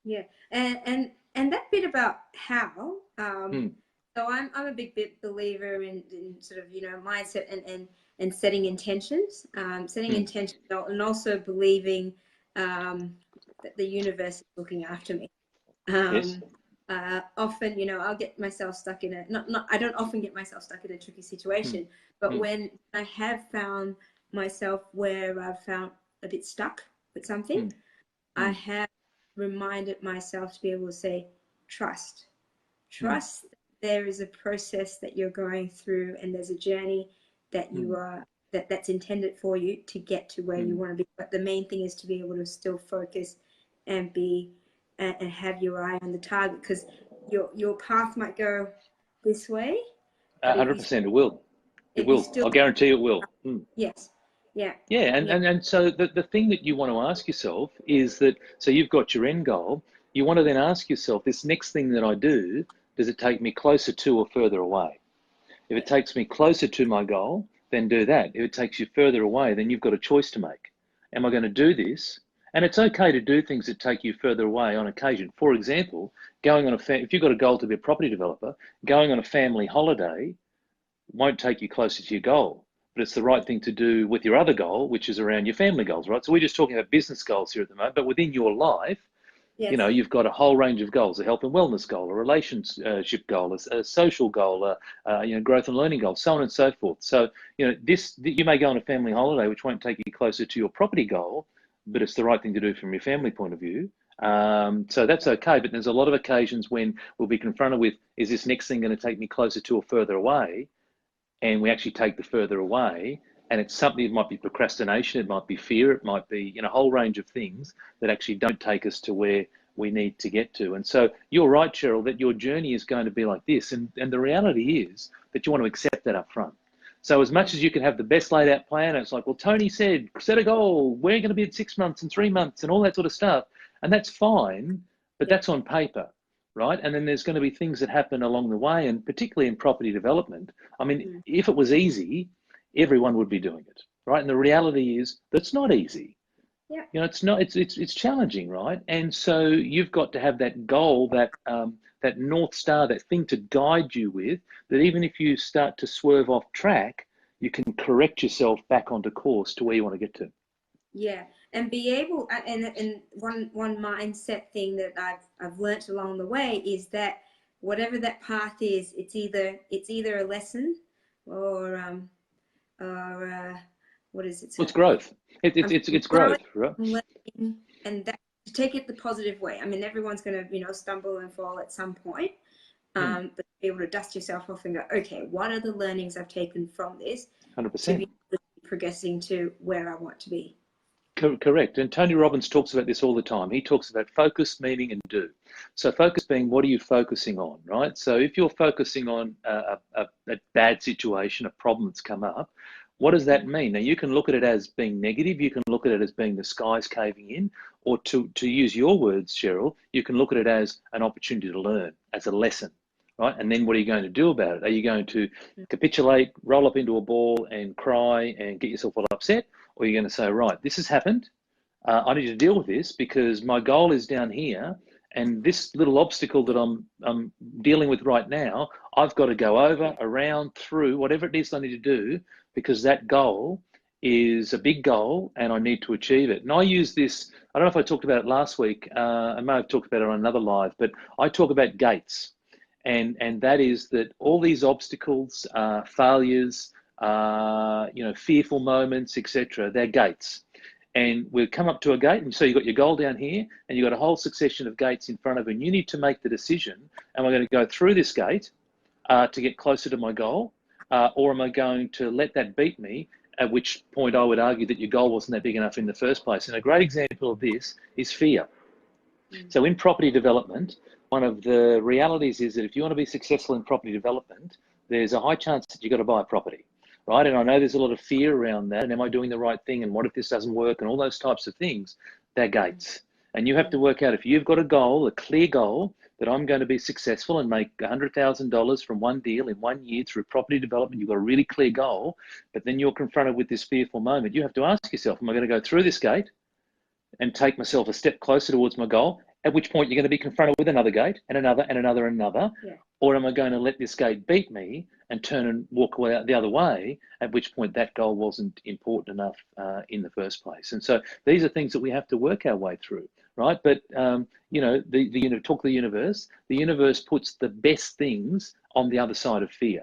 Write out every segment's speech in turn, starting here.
Yeah, and that bit about how. Mm, So I'm a big believer in sort of mindset and setting intentions, mm, and also believing that the universe is looking after me. yes. Um, Often, I'll get myself stuck in a not I don't often get myself stuck in a tricky Mm, situation, but mm, when I have found myself where I've found a bit stuck with something, mm, I mm, have reminded myself to be able to say, trust. mm, Trust that there is a process that you're going through and there's a journey that you mm, are that's intended for you to get to where you mm. want to be. But the main thing is to be able to still focus and be and have your eye on the target, because your path might go this way, but 100% it will. It if you will. still I'll guarantee it will. Mm. yes, yeah, Yeah, yeah, and so the thing that you want to ask yourself is that, so you've got your end goal, you want to then ask yourself, this next thing that I do, does it take me closer to or further away? If it yeah, takes me closer to my goal, then do that. If it takes you further away, then you've got a choice to make. Am I going to do this? And it's okay to do things that take you further away on occasion. For example, going on if you've got a goal to be a property developer, going on a family holiday won't take you closer to your goal, but it's the right thing to do with your other goal, which is around your family goals, right? So we're just talking about business goals here at the moment, but within your life, yes, you've got a whole range of goals: a health and wellness goal, a relationship goal, a social goal, growth and learning goal, so on and so forth. So, you may go on a family holiday, which won't take you closer to your property goal, but it's the right thing to do from your family point of view. So that's okay. But there's a lot of occasions when we'll be confronted with, is this next thing going to take me closer to or further away? And we actually take the further away, and it's something. It might be procrastination, it might be fear, it might be a whole range of things that actually don't take us to where we need to get to. And so you're right, Cheryl, that your journey is going to be like this, and the reality is that you want to accept that up front. So as yeah, much as you can have the best laid out plan, it's like, well, Tony said, set a goal, we're going to be at 6 months and 3 months and all that sort of stuff, and that's fine, but yeah, that's on paper, right? And then there's going to be things that happen along the way, and particularly in property development. I mean, mm, if it was easy, everyone would be doing it, right? And the reality is that's not easy. yeah. It's not. It's challenging, right? And so you've got to have that goal, that north star, that thing to guide you with. That even if you start to swerve off track, you can correct yourself back onto course to where you want to get to. Yeah, and be able and one mindset thing that I've learnt along the way is that whatever that path is, it's either a lesson or what is it? Well, it's So growth. I'm It's growing, growth, right? I'm learning, and that to take it the positive way. I mean, everyone's gonna stumble and fall at some point, Hmm, but be able to dust yourself off and go, okay, what are the learnings I've taken from this to 100%. be progressing to where I want to be? Correct. And Tony Robbins talks about this all the time. He talks about focus, meaning, and do. So focus being, what are you focusing on, right? So if you're focusing on a bad situation, a problem that's come up, what does that mean? Now, you can look at it as being negative. You can look at it as being the skies caving in, or to use your words, Cheryl, you can look at it as an opportunity to learn, as a lesson, right? And then what are you going to do about it? Are you going to capitulate, roll up into a ball and cry and get yourself all upset? Or you're going to say, right, this has happened. I need to deal with this because my goal is down here, and this little obstacle that I'm dealing with right now, I've got to go over, Yeah. around, through, whatever it is I need to do, because that goal is a big goal and I need to achieve it. And I use this, I don't know if I talked about it last week, I may have talked about it on another live, but I talk about gates. And that is that all these obstacles, failures, fearful moments, etc., they're gates. And we've come up to a gate, and so you've got your goal down here, and you've got a whole succession of gates in front of you, and you need to make the decision: am I going to go through this gate to get closer to my goal, or am I going to let that beat me? At which point I would argue that your goal wasn't that big enough in the first place. And a great example of this is fear. Mm. So in property development, one of the realities is that if you want to be successful in property development, there's a high chance that you've got to buy a property, right? And I know there's a lot of fear around that. And am I doing the right thing? And what if this doesn't work? And all those types of things, they're gates. And you have to Mm. work out, if you've got a goal, a clear goal, that I'm going to be successful and make $100,000 from one deal in 1 year through property development. You've got a really clear goal, but then you're confronted with this fearful moment. You have to ask yourself, am I going to go through this gate and take myself a step closer towards my goal? at which point you're going to be confronted with another gate and another and another and another. Yeah. Or am I going to let this gate beat me and turn and walk away the other way, at which point that goal wasn't important enough in the first place? And so these are things that we have to work our way through, right? But, you know, talk to the universe puts the best things on the other side of fear,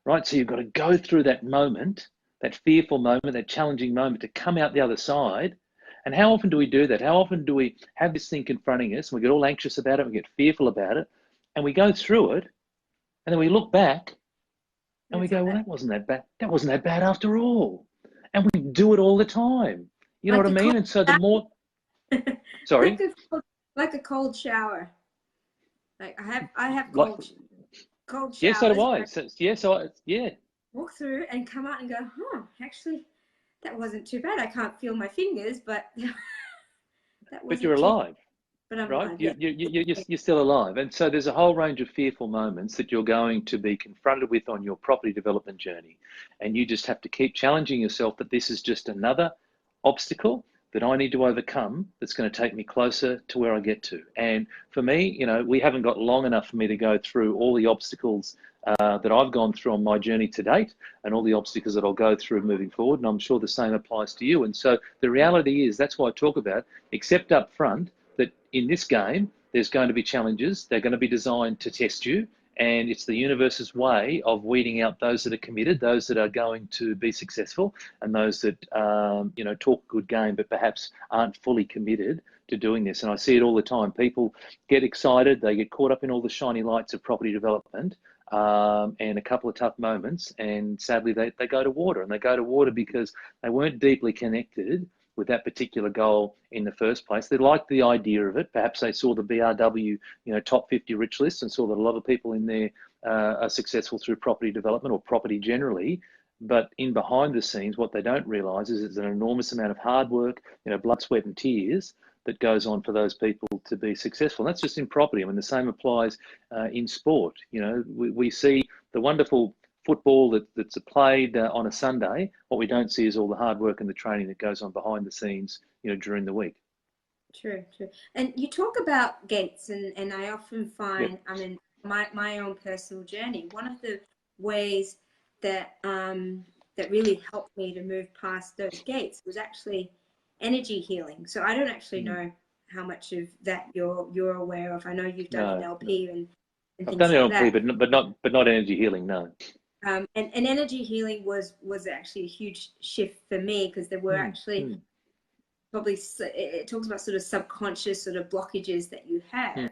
right? So you've got to go through that moment, that fearful moment, that challenging moment to come out the other side. And how often do we do that? How often do we have this thing confronting us and we get all anxious about it, we get fearful about it, and we go through it, and then we look back and we go, well, that wasn't that bad. That wasn't that bad after all. And we do it all the time. You know Like what I mean? And so the more, sorry? Like a cold shower. Like I have Like, cold showers. yeah, so do I. So, yeah. Walk through and come out and go, actually, that wasn't too bad. I can't feel my fingers, but that wasn't. But you're alive. But I'm Right? alive. Yeah. You're still alive. And so there's a whole range of fearful moments that you're going to be confronted with on your property development journey. And you just have to keep challenging yourself that this is just another obstacle that I need to overcome that's going to take me closer to where I get to. And for me, you know, we haven't got long enough for me to go through all the obstacles that I've gone through on my journey to date and all the obstacles that I'll go through moving forward. And I'm sure the same applies to you. And so the reality is, that's why I talk about, accept up front that in this game, there's going to be challenges. They're going to be designed to test you. And it's the universe's way of weeding out those that are committed, those that are going to be successful, and those that, you know, talk a good game, but perhaps aren't fully committed to doing this. And I see it all the time. People get excited. They get caught up in all the shiny lights of property development and a couple of tough moments. And sadly, they go to water. And they go to water because they weren't deeply connected with that particular goal in the first place. They liked the idea of it. Perhaps they saw the BRW, you know, top 50 rich list and saw that a lot of people in there are successful through property development or property generally. But in behind the scenes, what they don't realise is it's an enormous amount of hard work, you know, blood, sweat and tears that goes on for those people to be successful. And that's just in property. I mean, the same applies in sport. You know, we see the wonderful football that's played on a Sunday. What we don't see is all the hard work and the training that goes on behind the scenes, you know, during the week. True. And you talk about gates, and I often find, I mean, my own personal journey, one of the ways that that really helped me to move past those gates was actually energy healing. So I don't actually know how much of that you're aware of. I know you've done NLP and I've things done like NLP, that. but not energy healing, no. And energy healing was actually a huge shift for me, because there were actually probably, it talks about sort of subconscious sort of blockages that you have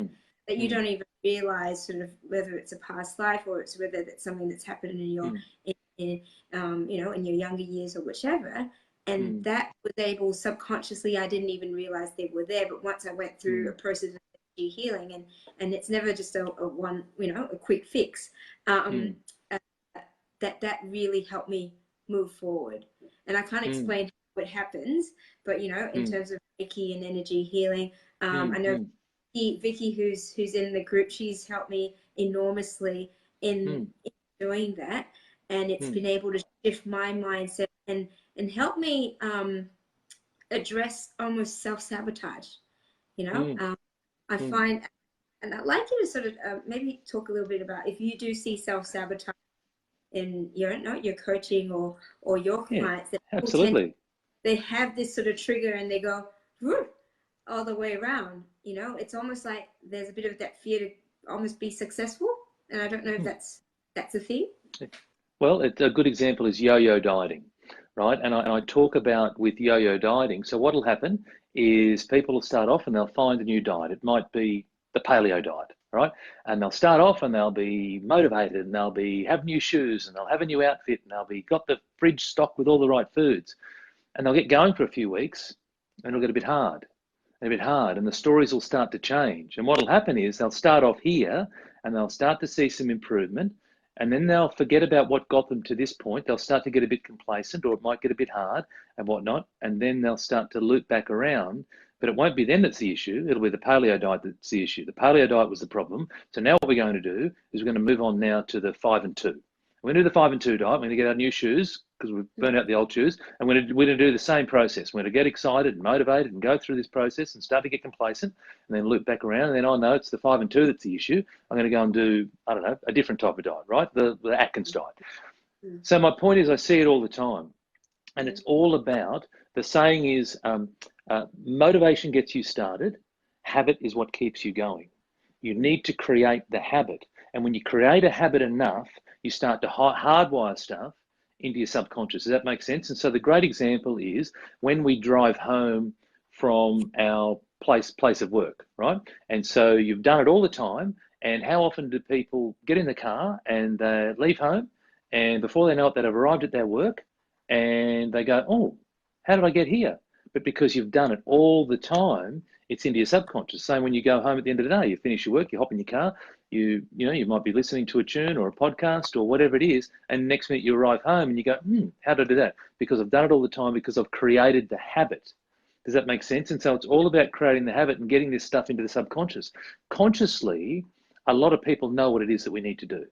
that you don't even realize, sort of whether it's a past life or it's whether it's something that's happened in your you know, in your younger years or whichever. And that was able, subconsciously, I didn't even realize they were there. But once I went through a process of energy healing, and it's never just a one, you know, a quick fix, that really helped me move forward. And I can't explain how it happens, but, you know, in terms of Vicky and energy healing, I know Vicky, who's in the group, she's helped me enormously in doing that. And it's been able to shift my mindset and help me address almost self-sabotage, you know. I find, and I'd like you to sort of maybe talk a little bit about if you do see self-sabotage in your coaching or your clients. That absolutely. They have this sort of trigger and they go all the way around. You know, it's almost like there's a bit of that fear to almost be successful. And I don't know if that's a thing. Well, a good example is yo-yo dieting, right? And I talk about with yo-yo dieting. So what will happen is people will start off and they'll find a new diet. It might be the paleo diet, right? And they'll start off and they'll be motivated and they'll have new shoes and they'll have a new outfit and they'll be got the fridge stocked with all the right foods. And they'll get going for a few weeks and it'll get a bit hard and the stories will start to change. And what will happen is they'll start off here and they'll start to see some improvement. And then they'll forget about what got them to this point. They'll start to get a bit complacent, or it might get a bit hard and whatnot. And then they'll start to loop back around. But it won't be them that's the issue. It'll be the paleo diet that's the issue. The paleo diet was the problem. So now what we're going to do is we're going to move on now to the 5 and 2. We're going to do the 5 and 2 diet. We're going to get our new shoes, because we've burnt out the old shoes, and we're going to do the same process. We're going to get excited and motivated and go through this process and start to get complacent, and then loop back around, and then I know it's the 5 and 2 that's the issue. I'm going to go and do, I don't know, a different type of diet, right? The Atkins diet. So my point is, I see it all the time, and it's all about, the saying is, motivation gets you started, habit is what keeps you going. You need to create the habit, and when you create a habit enough, you start to hardwire stuff into your subconscious. Does that make sense? And so the great example is when we drive home from our place of work, right? And so you've done it all the time, and how often do people get in the car and leave home, and before they know it, they've arrived at their work, and they go, oh, how did I get here? But because you've done it all the time, it's into your subconscious. Same when you go home at the end of the day, you finish your work, you hop in your car, you might be listening to a tune or a podcast or whatever it is, and next minute you arrive home and you go, how did I do that? Because I've done it all the time, because I've created the habit. Does that make sense? And so it's all about creating the habit and getting this stuff into the subconscious. Consciously, a lot of people know what it is that we need to do.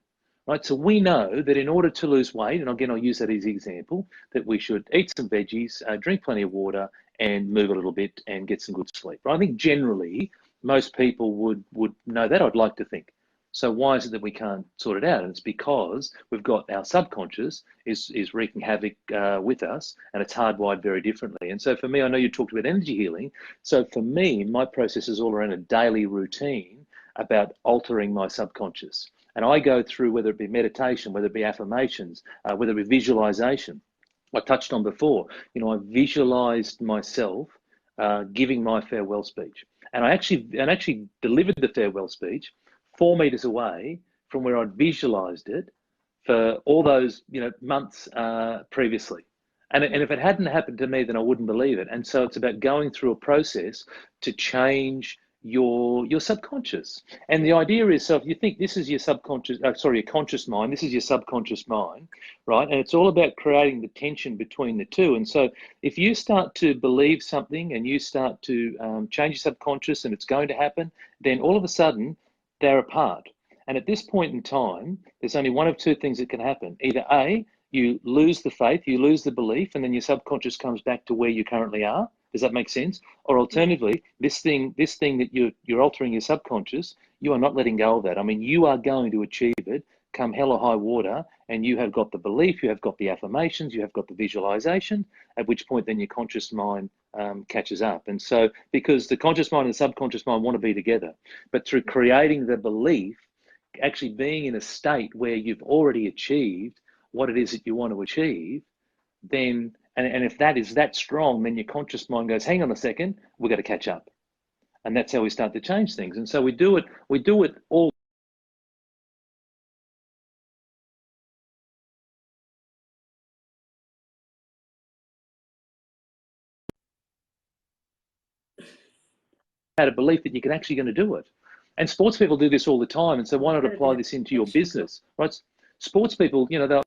Right, so we know that in order to lose weight, and again, I'll use that as an example, that we should eat some veggies, drink plenty of water, and move a little bit and get some good sleep. Right? I think generally most people would know that. I'd like to think. So why is it that we can't sort it out? And it's because we've got our subconscious is wreaking havoc with us, and it's hardwired very differently. And so for me, I know you talked about energy healing. So for me, my process is all around a daily routine about altering my subconscious. And I go through, whether it be meditation, whether it be affirmations, whether it be visualization. I touched on before, I visualized myself giving my farewell speech. And I actually delivered the farewell speech 4 meters away from where I'd visualized it for all those, months previously. And if it hadn't happened to me, then I wouldn't believe it. And so it's about going through a process to change your subconscious. And the idea is, so if you think this is your your conscious mind, this is your subconscious mind, right? And it's all about creating the tension between the two. And so if you start to believe something and you start to change your subconscious and it's going to happen, then all of a sudden they're apart. And at this point in time, there's only one of two things that can happen. Either A, you lose the faith, you lose the belief, and then your subconscious comes back to where you currently are. Does that make sense? Or alternatively, this thing that you're altering your subconscious, you are not letting go of that. I mean, you are going to achieve it come hell or high water, and you have got the belief, you have got the affirmations, you have got the visualization, at which point then your conscious mind catches up. And so, because the conscious mind and the subconscious mind want to be together, but through creating the belief, actually being in a state where you've already achieved what it is that you want to achieve, then and if that is that strong, then your conscious mind goes, hang on a second, we've got to catch up. And that's how we start to change things. And so we do it all. Had a belief that you can actually going to do it. And sports people do this all the time. And so why not apply this into your business, right? Sports people, they'll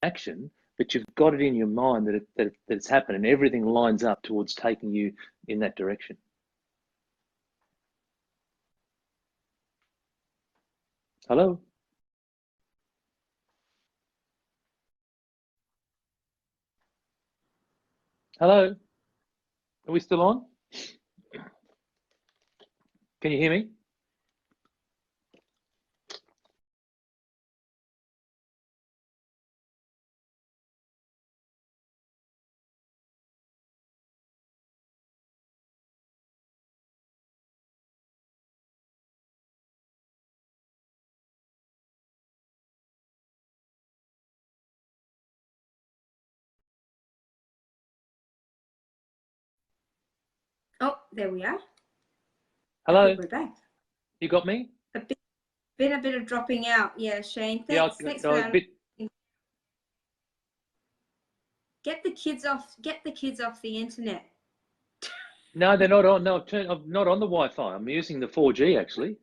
action, but you've got it in your mind that it's happened, and everything lines up towards taking you in that direction. Hello? Hello? Are we still on? Can you hear me? Oh, there we are. I Hello, think we're back. you got me? A bit of dropping out. Yeah, Shane. Yeah, Thanks I for was a that. bit. Get the kids off the internet. No, they're not on. No, I'm not on the Wi-Fi. I'm using the 4G actually.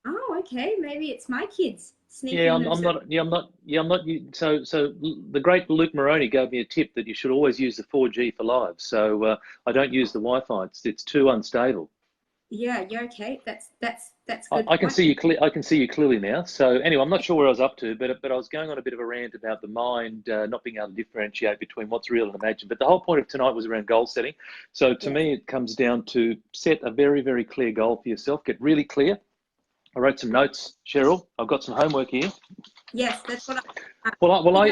Oh, okay. Maybe it's my kids Yeah, sneaking I'm themselves. not. Yeah, I'm not. Yeah, I'm not. So the great Luke Moroney gave me a tip that you should always use the 4G for live. So I don't use the Wi-Fi. It's too unstable. Yeah, you're okay. That's I, good I can point. see you clear. I can see you clearly now. So anyway, I'm not sure where I was up to, but I was going on a bit of a rant about the mind not being able to differentiate between what's real and imagined. But the whole point of tonight was around goal setting. So to Yes. me, it comes down to set a very, very clear goal for yourself. Get really clear. I wrote some notes, Cheryl. I've got some homework here. Yes, that's what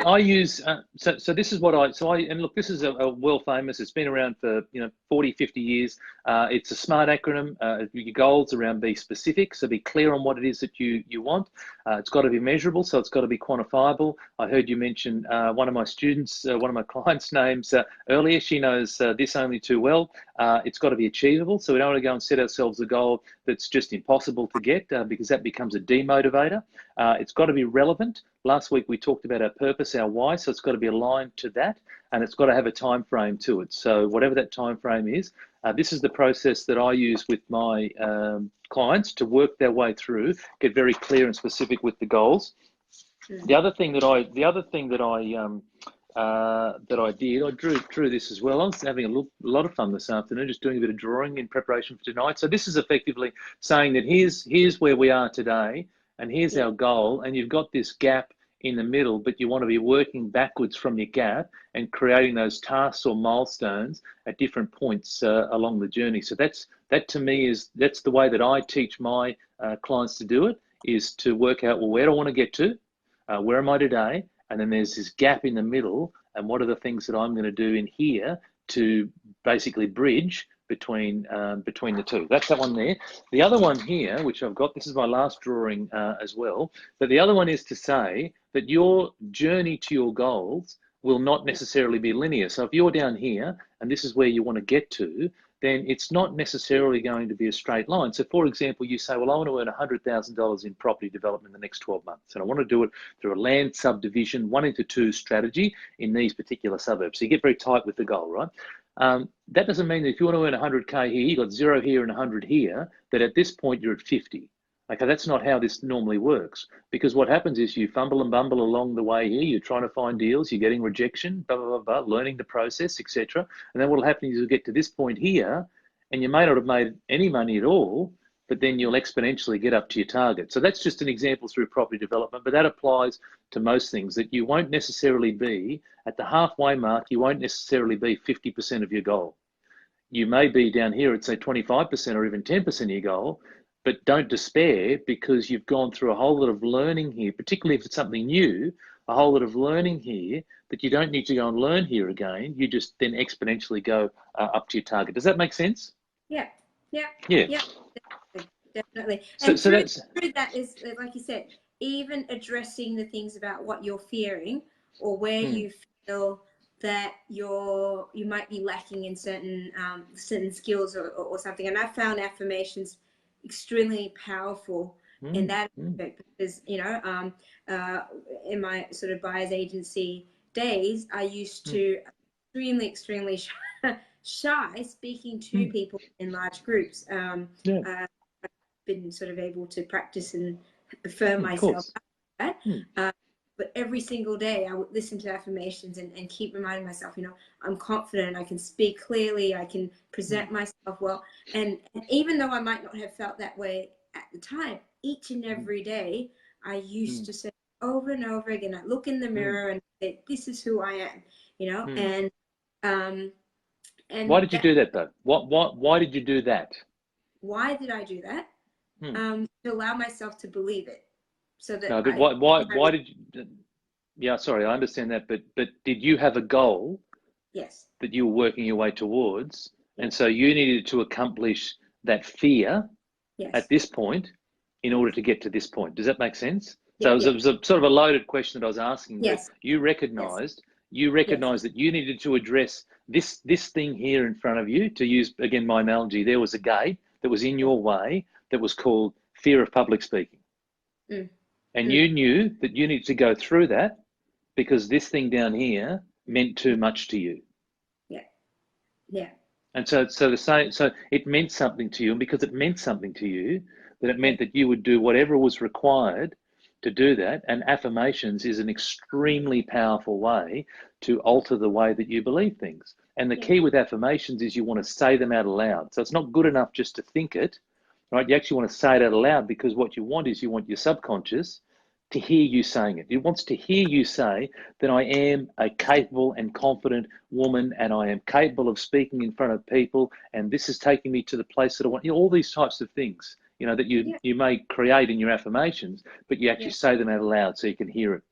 I use, so this is what and look, this is a world famous, it's been around for, 40, 50 years. It's a SMART acronym. Your goals around be specific, so be clear on what it is that you want. It's got to be measurable, so it's got to be quantifiable. I heard you mention one of my students, one of my clients' names earlier. She knows this only too well. It's got to be achievable, so we don't want to go and set ourselves a goal that's just impossible to get because that becomes a demotivator. It's got to be relevant. Last week we talked about our purpose, our why, so it's got to be aligned to that, and it's got to have a time frame to it. So whatever that time frame is, this is the process that I use with my clients to work their way through, get very clear and specific with the goals. The other thing that I did, I drew this as well. I was having a lot of fun this afternoon, just doing a bit of drawing in preparation for tonight. So this is effectively saying that here's where we are today, and here's our goal, and you've got this gap in the middle, but you want to be working backwards from your gap and creating those tasks or milestones at different points along the journey. So that to me that's the way that I teach my clients to do it, is to work out, well, where do I want to get to? Where am I today? And then there's this gap in the middle, and what are the things that I'm going to do in here to basically bridge between the two. That's that one there. The other one here, which I've got, this is my last drawing as well, but the other one is to say that your journey to your goals will not necessarily be linear. So if you're down here and this is where you want to get to, then it's not necessarily going to be a straight line. So for example, you say, well, I want to earn $100,000 in property development in the next 12 months. And I want to do it through a land subdivision 1 into 2 strategy in these particular suburbs. So you get very tight with the goal, right? That doesn't mean that if you want to earn 100K here, you've got 0 here and 100 here, that at this point you're at 50. Okay, that's not how this normally works, because what happens is you fumble and bumble along the way here, you're trying to find deals, you're getting rejection, blah, blah, blah, blah, learning the process, etc. And then what will happen is you'll get to this point here, and you may not have made any money at all, but then you'll exponentially get up to your target. So that's just an example through property development, but that applies to most things, that you won't necessarily be at the halfway mark, you won't necessarily be 50% of your goal. You may be down here at say 25% or even 10% of your goal, but don't despair, because you've gone through a whole lot of learning here, particularly if it's something new, a whole lot of learning here that you don't need to go and learn here again. You just then exponentially go up to your target. Does that make sense? Yeah. Yeah. Definitely. So And through that is, like you said, even addressing the things about what you're fearing or where you feel that you might be lacking in certain skills or something. And I found affirmations extremely powerful in that aspect, because in my sort of buyer's agency days, I used to extremely shy speaking to people in large groups. Been sort of able to practice and affirm myself up, but every single day I would listen to affirmations and keep reminding myself, I'm confident, I can speak clearly, I can present myself well. And even though I might not have felt that way at the time, each and every day I used to say over and over again, I look in the mirror and say, this is who I am, and why did you do that though? Why did you do that? Why did I do that? To allow myself to believe it, so that No, but why did you? Yeah, sorry, I understand that, but did you have a goal? Yes. That you were working your way towards, and so you needed to accomplish that fear at this point in order to get to this point. Does that make sense? So it was a sort of a loaded question that I was asking, but you recognised that you needed to address this thing here in front of you, to use again my analogy, there was a gate that was in your way that was called fear of public speaking. Mm. And Mm. you knew that you needed to go through that because this thing down here meant too much to you. Yeah. Yeah. And so it meant something to you, and because it meant something to you, that it meant Yeah. that you would do whatever was required to do that. And affirmations is an extremely powerful way to alter the way that you believe things. And the Yeah. key with affirmations is you want to say them out aloud. So it's not good enough just to think it, right? You actually want to say it out aloud, because what you want is you want your subconscious to hear you saying it. It wants to hear you say that I am a capable and confident woman, and I am capable of speaking in front of people, and this is taking me to the place that I want. All these types of things, that Yeah. you may create in your affirmations, but you actually Yeah. say them out aloud so you can hear it.